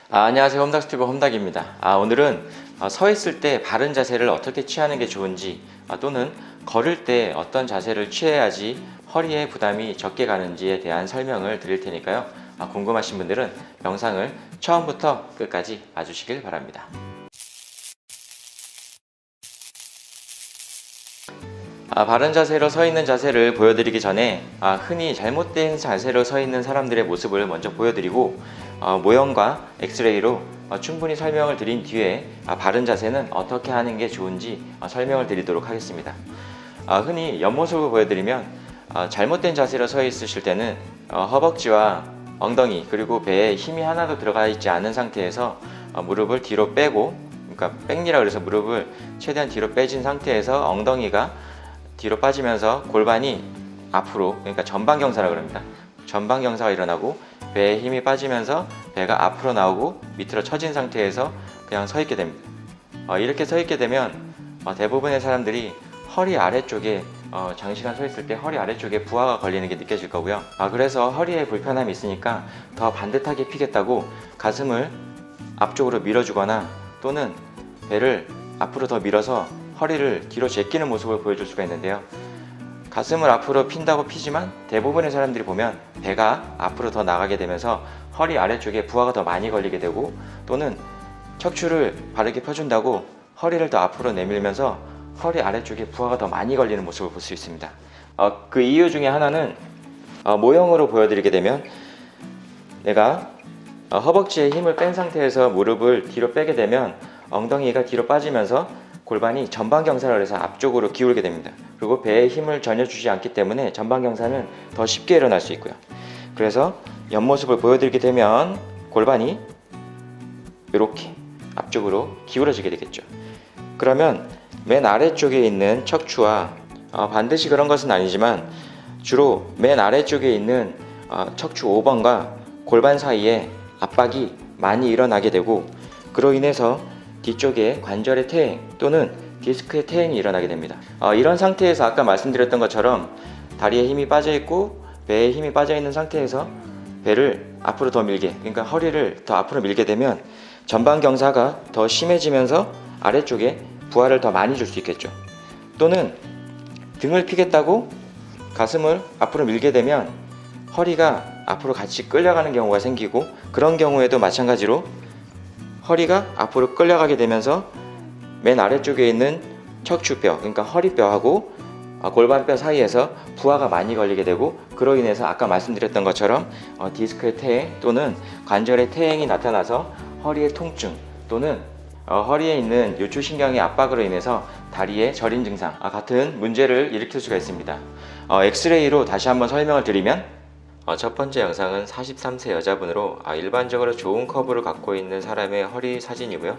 안녕하세요. 홈닥스튜브 홈닥입니다. 오늘은 서 있을 때 바른 자세를 어떻게 취하는 게 좋은지, 또는 걸을 때 어떤 자세를 취해야지 허리에 부담이 적게 가는지에 대한 설명을 드릴 테니까요. 궁금하신 분들은 영상을 처음부터 끝까지 봐주시길 바랍니다. 바른 자세로 서 있는 자세를 보여드리기 전에 흔히 잘못된 자세로 서 있는 사람들의 모습을 먼저 보여드리고, 모형과 엑스레이로 충분히 설명을 드린 뒤에 바른 자세는 어떻게 하는 게 좋은지 설명을 드리도록 하겠습니다. 흔히 옆모습을 보여드리면, 잘못된 자세로 서 있으실 때는 허벅지와 엉덩이 그리고 배에 힘이 하나도 들어가 있지 않은 상태에서 무릎을 뒤로 빼고, 그러니까 백리라 그래서 무릎을 최대한 뒤로 빼진 상태에서 엉덩이가 뒤로 빠지면서 골반이 앞으로, 그러니까 전방경사라고 합니다. 전방경사가 일어나고 배에 힘이 빠지면서 배가 앞으로 나오고 밑으로 처진 상태에서 그냥 서 있게 됩니다. 이렇게 서 있게 되면 대부분의 사람들이 허리 아래쪽에 장시간 서 있을 때 허리 아래쪽에 부하가 걸리는 게 느껴질 거고요. 그래서 허리에 불편함이 있으니까 더 반듯하게 피겠다고 가슴을 앞쪽으로 밀어주거나 또는 배를 앞으로 더 밀어서 허리를 뒤로 제끼는 모습을 보여줄 수가 있는데요. 가슴을 앞으로 핀다고 피지만 대부분의 사람들이 보면 배가 앞으로 더 나가게 되면서 허리 아래쪽에 부하가 더 많이 걸리게 되고, 또는 척추를 바르게 펴준다고 허리를 더 앞으로 내밀면서 허리 아래쪽에 부하가 더 많이 걸리는 모습을 볼 수 있습니다. 그 이유 중에 하나는 모형으로 보여드리게 되면, 내가 허벅지에 힘을 뺀 상태에서 무릎을 뒤로 빼게 되면 엉덩이가 뒤로 빠지면서 골반이 전방경사를 해서 앞쪽으로 기울게 됩니다. 그리고 배에 힘을 전혀 주지 않기 때문에 전방경사는 더 쉽게 일어날 수 있고요. 그래서 옆모습을 보여드리게 되면 골반이 이렇게 앞쪽으로 기울어지게 되겠죠. 그러면 맨 아래쪽에 있는 척추와 반드시 그런 것은 아니지만 주로 맨 아래쪽에 있는 척추 5번과 골반 사이에 압박이 많이 일어나게 되고, 그로 인해서 뒤쪽에 관절의 퇴행 또는 디스크의 퇴행이 일어나게 됩니다. 이런 상태에서 아까 말씀드렸던 것처럼 다리에 힘이 빠져 있고 배에 힘이 빠져 있는 상태에서 배를 앞으로 더 밀게, 그러니까 허리를 더 앞으로 밀게 되면 전방 경사가 더 심해지면서 아래쪽에 부하를 더 많이 줄 수 있겠죠. 또는 등을 피겠다고 가슴을 앞으로 밀게 되면 허리가 앞으로 같이 끌려가는 경우가 생기고, 그런 경우에도 마찬가지로 허리가 앞으로 끌려가게 되면서 맨 아래쪽에 있는 척추뼈, 그러니까 허리뼈하고 골반뼈 사이에서 부하가 많이 걸리게 되고, 그로 인해서 아까 말씀드렸던 것처럼 디스크의 퇴행 또는 관절의 퇴행이 나타나서 허리의 통증 또는 허리에 있는 요추신경의 압박으로 인해서 다리의 저림 증상 같은 문제를 일으킬 수가 있습니다. 엑스레이로 다시 한번 설명을 드리면, 첫 번째 영상은 43세 여자분으로 일반적으로 좋은 커브를 갖고 있는 사람의 허리 사진이고요.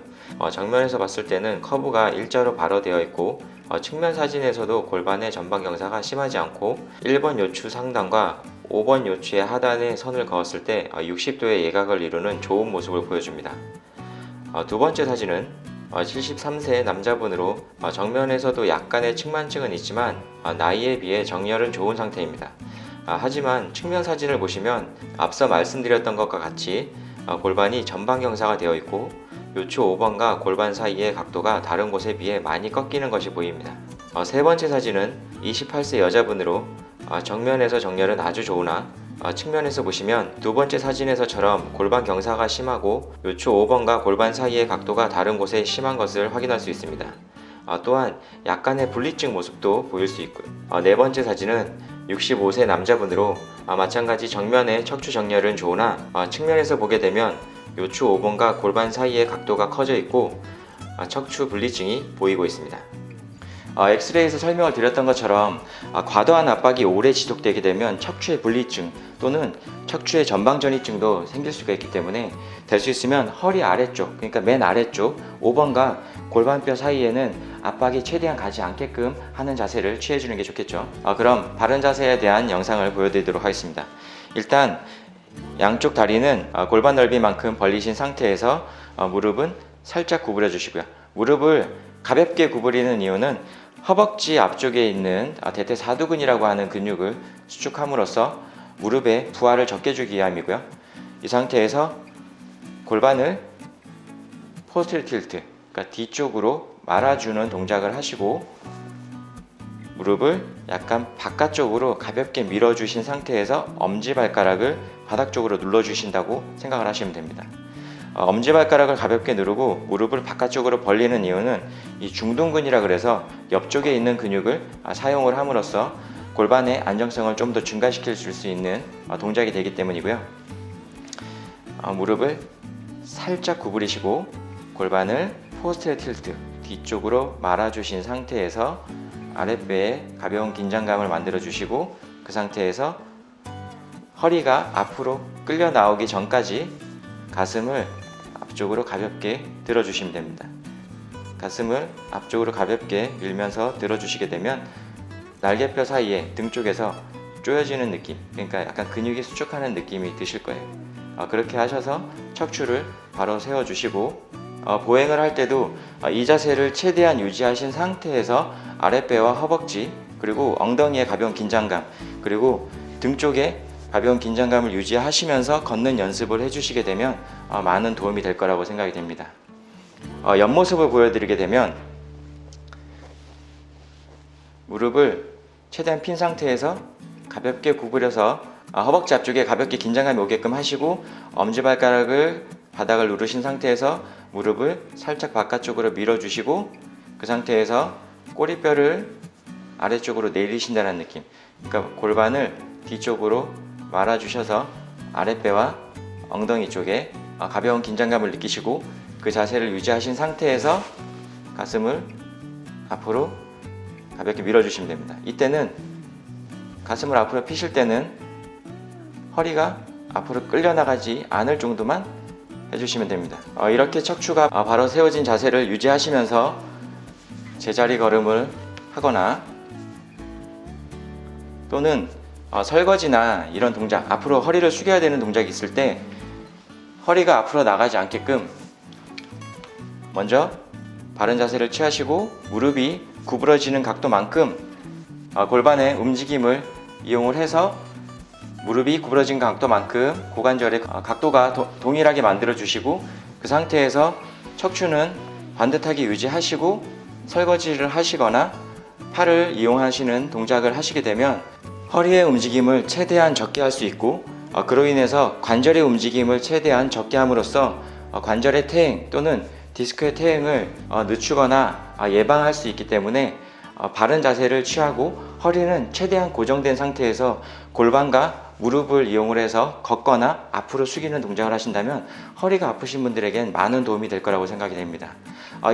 정면에서 봤을 때는 커브가 일자로 바로되어 있고, 측면 사진에서도 골반의 전방 경사가 심하지 않고 1번 요추 상단과 5번 요추의 하단에 선을 그었을 때 60도의 예각을 이루는 좋은 모습을 보여줍니다. 두 번째 사진은 73세 남자분으로 정면에서도 약간의 측만증은 있지만 나이에 비해 정렬은 좋은 상태입니다. 하지만 측면 사진을 보시면 앞서 말씀드렸던 것과 같이 골반이 전방경사가 되어 있고 요추 5번과 골반 사이의 각도가 다른 곳에 비해 많이 꺾이는 것이 보입니다. 세 번째 사진은 28세 여자분으로 정면에서 정렬은 아주 좋으나 측면에서 보시면 두 번째 사진에서처럼 골반 경사가 심하고 요추 5번과 골반 사이의 각도가 다른 곳에 심한 것을 확인할 수 있습니다. 또한 약간의 분리증 모습도 보일 수 있고요. 네 번째 사진은 65세 남자분으로 마찬가지 정면의 척추 정렬은 좋으나 측면에서 보게 되면 요추 5번과 골반 사이의 각도가 커져 있고 척추 분리증이 보이고 있습니다. 엑스레이에서 설명을 드렸던 것처럼 과도한 압박이 오래 지속되게 되면 척추의 분리증 또는 척추의 전방전이증도 생길 수가 있기 때문에 될 수 있으면 허리 아래쪽, 그러니까 맨 아래쪽 5번과 골반뼈 사이에는 압박이 최대한 가지 않게끔 하는 자세를 취해주는 게 좋겠죠. 그럼 바른 자세에 대한 영상을 보여드리도록 하겠습니다. 일단 양쪽 다리는 골반 넓이만큼 벌리신 상태에서 무릎은 살짝 구부려 주시고요. 무릎을 가볍게 구부리는 이유는 허벅지 앞쪽에 있는 대퇴사두근이라고 하는 근육을 수축함으로써 무릎에 부하를 적게 주기 위함이고요. 이 상태에서 골반을 포스테리어 틸트, 그러니까 뒤쪽으로 말아주는 동작을 하시고 무릎을 약간 바깥쪽으로 가볍게 밀어주신 상태에서 엄지발가락을 바닥 쪽으로 눌러주신다고 생각을 하시면 됩니다. 엄지발가락을 가볍게 누르고 무릎을 바깥쪽으로 벌리는 이유는 이 중둔근이라 그래서 옆쪽에 있는 근육을 사용을 함으로써 골반의 안정성을 좀 더 증가시킬 수 있는 동작이 되기 때문이고요. 무릎을 살짝 구부리시고 골반을 포스테리어 틸트, 뒤쪽으로 말아주신 상태에서 아랫배에 가벼운 긴장감을 만들어 주시고 그 상태에서 허리가 앞으로 끌려 나오기 전까지 가슴을 앞쪽으로 가볍게 들어주시면 됩니다. 가슴을 앞쪽으로 가볍게 밀면서 들어주시게 되면 날개뼈 사이에 등 쪽에서 조여지는 느낌, 그러니까 약간 근육이 수축하는 느낌이 드실 거예요. 그렇게 하셔서 척추를 바로 세워주시고 보행을 할 때도 이 자세를 최대한 유지하신 상태에서 아랫배와 허벅지, 그리고 엉덩이에 가벼운 긴장감, 그리고 등 쪽에 가벼운 긴장감을 유지하시면서 걷는 연습을 해주시게 되면 많은 도움이 될 거라고 생각이 됩니다. 옆모습을 보여드리게 되면 무릎을 최대한 핀 상태에서 가볍게 구부려서 허벅지 앞쪽에 가볍게 긴장감이 오게끔 하시고 엄지발가락을 바닥을 누르신 상태에서 무릎을 살짝 바깥쪽으로 밀어주시고 그 상태에서 꼬리뼈를 아래쪽으로 내리신다는 느낌, 그러니까 골반을 뒤쪽으로 말아주셔서 아랫배와 엉덩이 쪽에 가벼운 긴장감을 느끼시고 그 자세를 유지하신 상태에서 가슴을 앞으로 가볍게 밀어주시면 됩니다. 이때는 가슴을 앞으로 피실 때는 허리가 앞으로 끌려나가지 않을 정도만 해주시면 됩니다. 이렇게 척추가 바로 세워진 자세를 유지하시면서 제자리 걸음을 하거나 또는 설거지나 이런 동작, 앞으로 허리를 숙여야 되는 동작이 있을 때 허리가 앞으로 나가지 않게끔 먼저 바른 자세를 취하시고 무릎이 구부러지는 각도만큼 골반의 움직임을 이용을 해서 무릎이 구부러진 각도만큼 고관절의 각도가 동일하게 만들어 주시고 그 상태에서 척추는 반듯하게 유지하시고 설거지를 하시거나 팔을 이용하시는 동작을 하시게 되면 허리의 움직임을 최대한 적게 할 수 있고 그로 인해서 관절의 움직임을 최대한 적게 함으로써 관절의 퇴행 또는 디스크의 퇴행을 늦추거나 예방할 수 있기 때문에 바른 자세를 취하고 허리는 최대한 고정된 상태에서 골반과 무릎을 이용을 해서 걷거나 앞으로 숙이는 동작을 하신다면 허리가 아프신 분들에겐 많은 도움이 될 거라고 생각이 됩니다.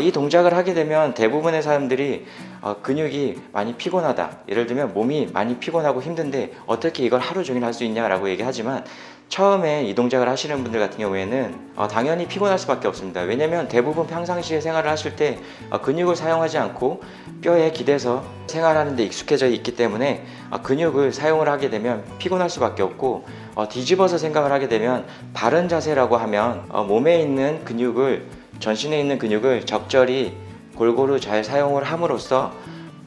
이 동작을 하게 되면 대부분의 사람들이 근육이 많이 피곤하다, 예를 들면 몸이 많이 피곤하고 힘든데 어떻게 이걸 하루 종일 할 수 있냐라고 얘기하지만 처음에 이 동작을 하시는 분들 같은 경우에는 당연히 피곤할 수밖에 없습니다. 왜냐면 대부분 평상시에 생활을 하실 때 근육을 사용하지 않고 뼈에 기대서 생활하는 데 익숙해져 있기 때문에 근육을 사용을 하게 되면 피곤할 수밖에 없고 뒤집어서 생각을 하게 되면 바른 자세라고 하면 몸에 있는 근육을, 전신에 있는 근육을 적절히 골고루 잘 사용을 함으로써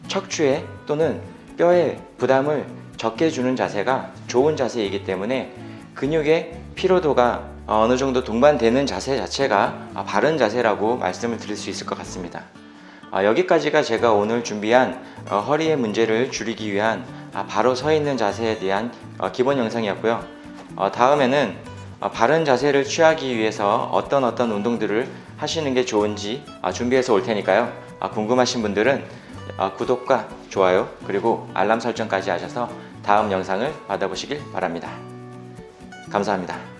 척추에 또는 뼈에 부담을 적게 주는 자세가 좋은 자세이기 때문에 근육의 피로도가 어느 정도 동반되는 자세 자체가 바른 자세라고 말씀을 드릴 수 있을 것 같습니다. 여기까지가 제가 오늘 준비한 허리의 문제를 줄이기 위한 바로 서 있는 자세에 대한 기본 영상이었고요. 다음에는 바른 자세를 취하기 위해서 어떤 운동들을 하시는 게 좋은지 준비해서 올 테니까요. 궁금하신 분들은 구독과 좋아요 그리고 알람 설정까지 하셔서 다음 영상을 받아보시길 바랍니다. 감사합니다.